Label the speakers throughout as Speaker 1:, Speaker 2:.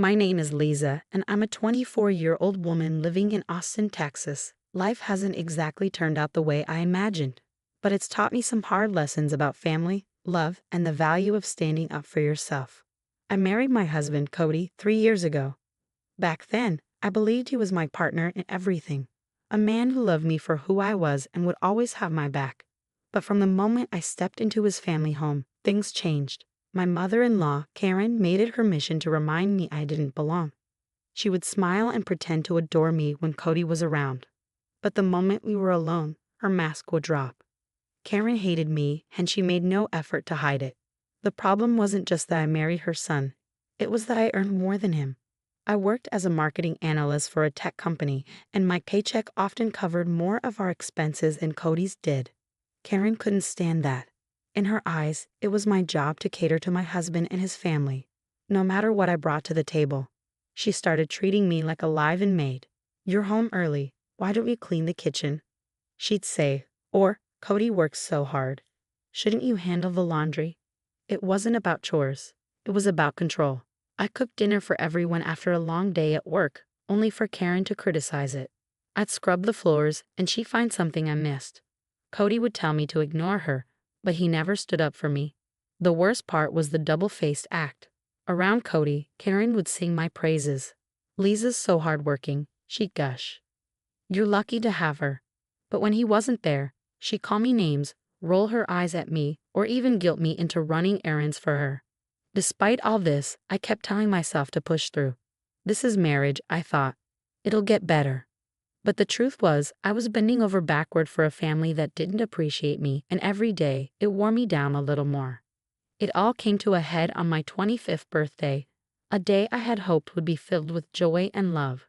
Speaker 1: My name is Lisa, and I'm a 24-year-old woman living in Austin, Texas. Life hasn't exactly turned out the way I imagined, but it's taught me some hard lessons about family, love, and the value of standing up for yourself. I married my husband, Cody, 3 years ago. Back then, I believed he was my partner in everything, a man who loved me for who I was and would always have my back. But from the moment I stepped into his family home, things changed. My mother-in-law, Karen, made it her mission to remind me I didn't belong. She would smile and pretend to adore me when Cody was around. But the moment we were alone, her mask would drop. Karen hated me, and she made no effort to hide it. The problem wasn't just that I married her son. It was that I earned more than him. I worked as a marketing analyst for a tech company, and my paycheck often covered more of our expenses than Cody's did. Karen couldn't stand that. In her eyes, it was my job to cater to my husband and his family, no matter what I brought to the table. She started treating me like a live-in maid. "You're home early. Why don't you clean the kitchen?" she'd say. Or, "Cody works so hard. Shouldn't you handle the laundry?" It wasn't about chores. It was about control. I cooked dinner for everyone after a long day at work, only for Karen to criticize it. I'd scrub the floors, and she'd find something I missed. Cody would tell me to ignore her, but he never stood up for me. The worst part was the double-faced act. Around Cody, Karen would sing my praises. "Lisa's so hardworking," she'd gush. "You're lucky to have her." But when he wasn't there, she'd call me names, roll her eyes at me, or even guilt me into running errands for her. Despite all this, I kept telling myself to push through. This is marriage, I thought. It'll get better. But the truth was, I was bending over backward for a family that didn't appreciate me, and every day, it wore me down a little more. It all came to a head on my 25th birthday, a day I had hoped would be filled with joy and love.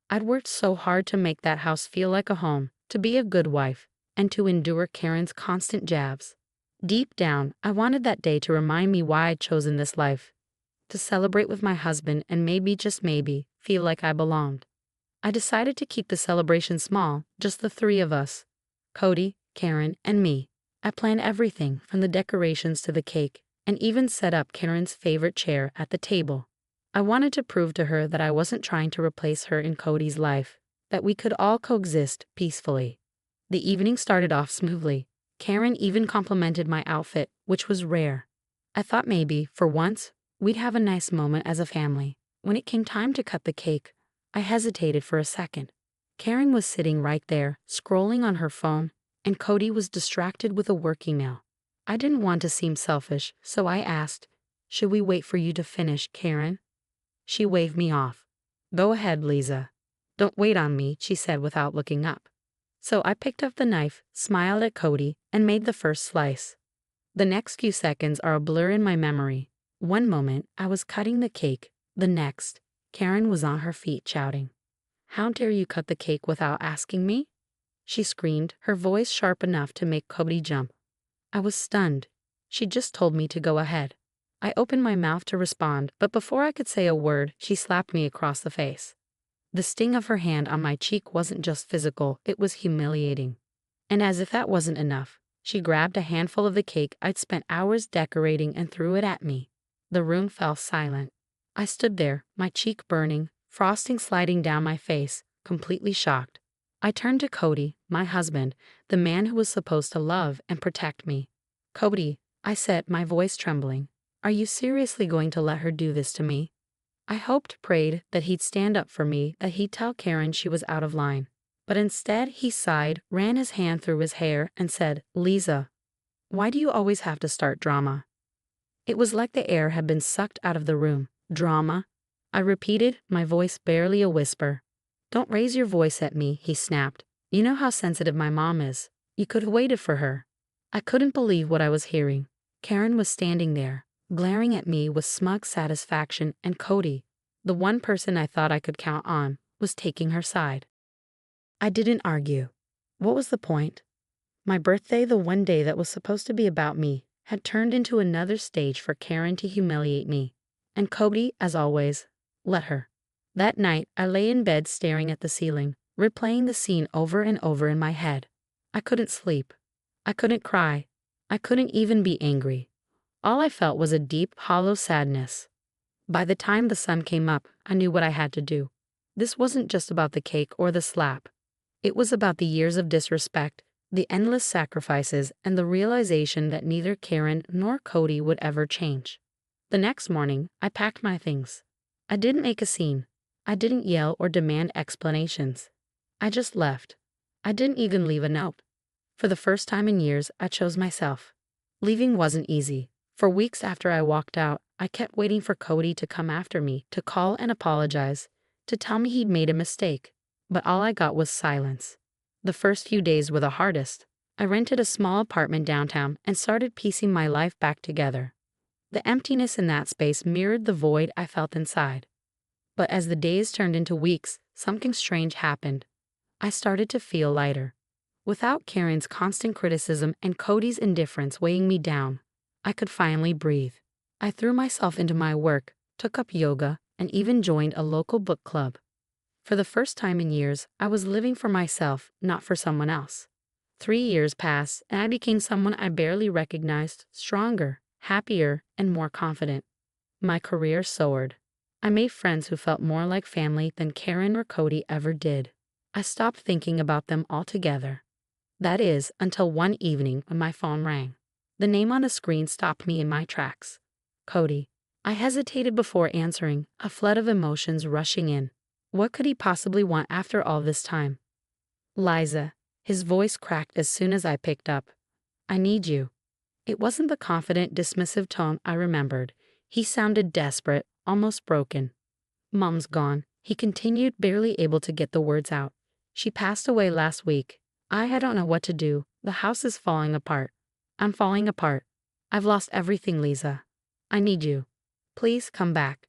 Speaker 1: I'd worked so hard to make that house feel like a home, to be a good wife, and to endure Karen's constant jabs. Deep down, I wanted that day to remind me why I'd chosen this life. To celebrate with my husband and maybe, just maybe, feel like I belonged. I decided to keep the celebration small, just the three of us. Cody, Karen, and me. I planned everything from the decorations to the cake, and even set up Karen's favorite chair at the table. I wanted to prove to her that I wasn't trying to replace her in Cody's life, that we could all coexist peacefully. The evening started off smoothly. Karen even complimented my outfit, which was rare. I thought maybe, for once, we'd have a nice moment as a family. When it came time to cut the cake, I hesitated for a second. Karen was sitting right there, scrolling on her phone, and Cody was distracted with a work email. I didn't want to seem selfish, so I asked, "Should we wait for you to finish, Karen?" She waved me off. "Go ahead, Lisa. Don't wait on me," she said without looking up. So I picked up the knife, smiled at Cody, and made the first slice. The next few seconds are a blur in my memory. One moment, I was cutting the cake. The next, Karen was on her feet shouting, "How dare you cut the cake without asking me?" She screamed, her voice sharp enough to make Cody jump. I was stunned. She just told me to go ahead. I opened my mouth to respond, but before I could say a word, she slapped me across the face. The sting of her hand on my cheek wasn't just physical, it was humiliating. And as if that wasn't enough, she grabbed a handful of the cake I'd spent hours decorating and threw it at me. The room fell silent. I stood there, my cheek burning, frosting sliding down my face, completely shocked. I turned to Cody, my husband, the man who was supposed to love and protect me. "Cody," I said, my voice trembling, "are you seriously going to let her do this to me?" I hoped, prayed, that he'd stand up for me, that he'd tell Karen she was out of line. But instead, he sighed, ran his hand through his hair, and said, "Lisa, why do you always have to start drama?" It was like the air had been sucked out of the room. "Drama?" I repeated, my voice barely a whisper. "Don't raise your voice at me," he snapped. "You know how sensitive my mom is. You could have waited for her." I couldn't believe what I was hearing. Karen was standing there, glaring at me with smug satisfaction, and Cody, the one person I thought I could count on, was taking her side. I didn't argue. What was the point? My birthday, the one day that was supposed to be about me, had turned into another stage for Karen to humiliate me. And Cody, as always, let her. That night, I lay in bed staring at the ceiling, replaying the scene over and over in my head. I couldn't sleep. I couldn't cry. I couldn't even be angry. All I felt was a deep, hollow sadness. By the time the sun came up, I knew what I had to do. This wasn't just about the cake or the slap. It was about the years of disrespect, the endless sacrifices, and the realization that neither Karen nor Cody would ever change. The next morning, I packed my things. I didn't make a scene. I didn't yell or demand explanations. I just left. I didn't even leave a note. For the first time in years, I chose myself. Leaving wasn't easy. For weeks after I walked out, I kept waiting for Cody to come after me, to call and apologize, to tell me he'd made a mistake. But all I got was silence. The first few days were the hardest. I rented a small apartment downtown and started piecing my life back together. The emptiness in that space mirrored the void I felt inside. But as the days turned into weeks, something strange happened. I started to feel lighter. Without Karen's constant criticism and Cody's indifference weighing me down, I could finally breathe. I threw myself into my work, took up yoga, and even joined a local book club. For the first time in years, I was living for myself, not for someone else. 3 years passed, and I became someone I barely recognized, stronger, happier, and more confident. My career soared. I made friends who felt more like family than Karen or Cody ever did. I stopped thinking about them altogether. That is, until one evening when my phone rang. The name on the screen stopped me in my tracks. Cody. I hesitated before answering, a flood of emotions rushing in. What could he possibly want after all this time? Liza. His voice cracked as soon as I picked up. I need you. It wasn't the confident, dismissive tone I remembered. He sounded desperate, almost broken. Mom's gone, he continued, barely able to get the words out. She passed away last week. I don't know what to do. The house is falling apart. I'm falling apart. I've lost everything, Lisa. I need you. Please come back.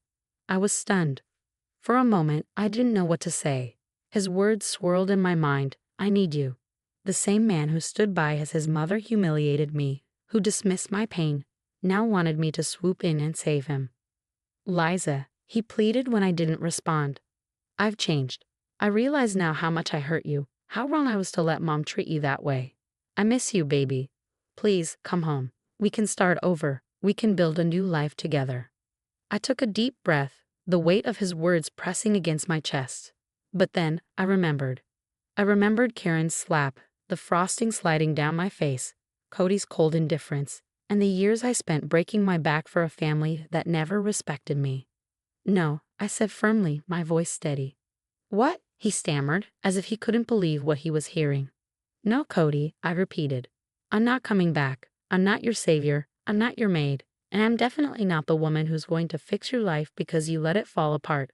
Speaker 1: I was stunned. For a moment, I didn't know what to say. His words swirled in my mind. I need you. The same man who stood by as his mother humiliated me, who dismissed my pain, now wanted me to swoop in and save him. Liza, he pleaded when I didn't respond. I've changed. I realize now how much I hurt you, how wrong I was to let Mom treat you that way. I miss you, baby. Please, come home. We can start over. We can build a new life together. I took a deep breath, the weight of his words pressing against my chest. But then, I remembered. I remembered Karen's slap, the frosting sliding down my face, Cody's cold indifference, and the years I spent breaking my back for a family that never respected me. No, I said firmly, my voice steady. What? He stammered, as if he couldn't believe what he was hearing. No, Cody, I repeated. I'm not coming back. I'm not your savior. I'm not your maid. And I'm definitely not the woman who's going to fix your life because you let it fall apart.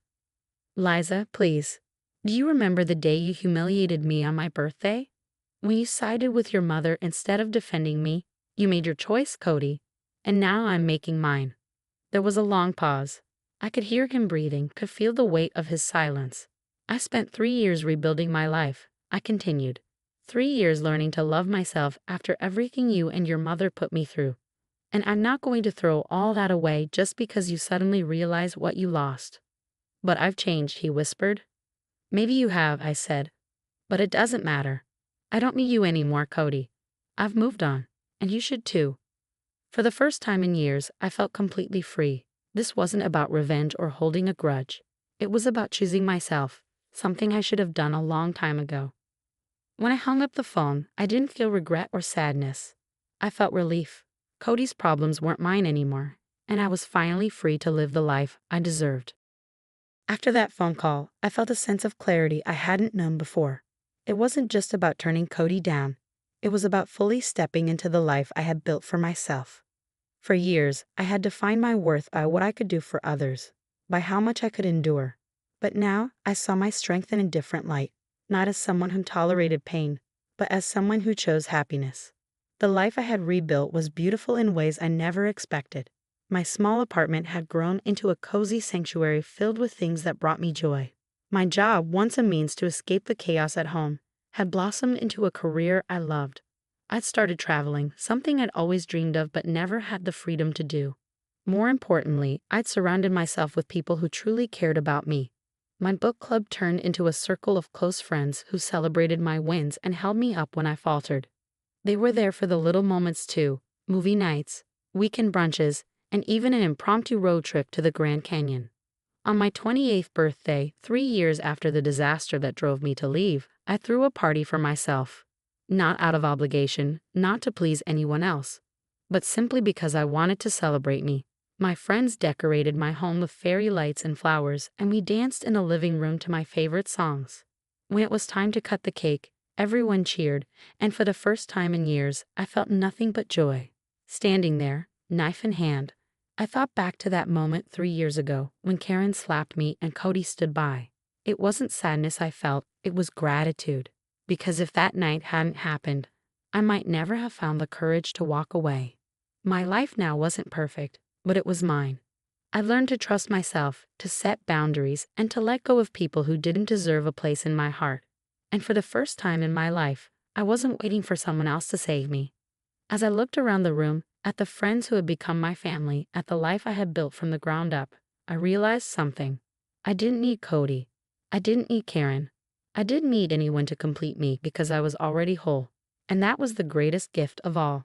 Speaker 1: Liza, please. Do you remember the day you humiliated me on my birthday? When you sided with your mother instead of defending me, you made your choice, Cody. And now I'm making mine. There was a long pause. I could hear him breathing, could feel the weight of his silence. I spent 3 years rebuilding my life, I continued. 3 years learning to love myself after everything you and your mother put me through. And I'm not going to throw all that away just because you suddenly realize what you lost. But I've changed, he whispered. Maybe you have, I said. But it doesn't matter. I don't need you anymore, Cody. I've moved on, and you should too. For the first time in years, I felt completely free. This wasn't about revenge or holding a grudge. It was about choosing myself, something I should have done a long time ago. When I hung up the phone, I didn't feel regret or sadness. I felt relief. Cody's problems weren't mine anymore, and I was finally free to live the life I deserved. After that phone call, I felt a sense of clarity I hadn't known before. It wasn't just about turning Cody down. It was about fully stepping into the life I had built for myself. For years, I had defined my worth by what I could do for others, by how much I could endure. But now, I saw my strength in a different light, not as someone who tolerated pain, but as someone who chose happiness. The life I had rebuilt was beautiful in ways I never expected. My small apartment had grown into a cozy sanctuary filled with things that brought me joy. My job, once a means to escape the chaos at home, had blossomed into a career I loved. I'd started traveling, something I'd always dreamed of but never had the freedom to do. More importantly, I'd surrounded myself with people who truly cared about me. My book club turned into a circle of close friends who celebrated my wins and held me up when I faltered. They were there for the little moments too, movie nights, weekend brunches, and even an impromptu road trip to the Grand Canyon. On my 28th birthday, 3 years after the disaster that drove me to leave, I threw a party for myself. Not out of obligation, not to please anyone else, but simply because I wanted to celebrate me. My friends decorated my home with fairy lights and flowers, and we danced in the living room to my favorite songs. When it was time to cut the cake, everyone cheered, and for the first time in years, I felt nothing but joy. Standing there, knife in hand, I thought back to that moment 3 years ago when Karen slapped me and Cody stood by. It wasn't sadness I felt, it was gratitude. Because if that night hadn't happened, I might never have found the courage to walk away. My life now wasn't perfect, but it was mine. I learned to trust myself, to set boundaries, and to let go of people who didn't deserve a place in my heart. And for the first time in my life, I wasn't waiting for someone else to save me. As I looked around the room, at the friends who had become my family, at the life I had built from the ground up, I realized something. I didn't need Cody. I didn't need Karen. I didn't need anyone to complete me because I was already whole. And that was the greatest gift of all.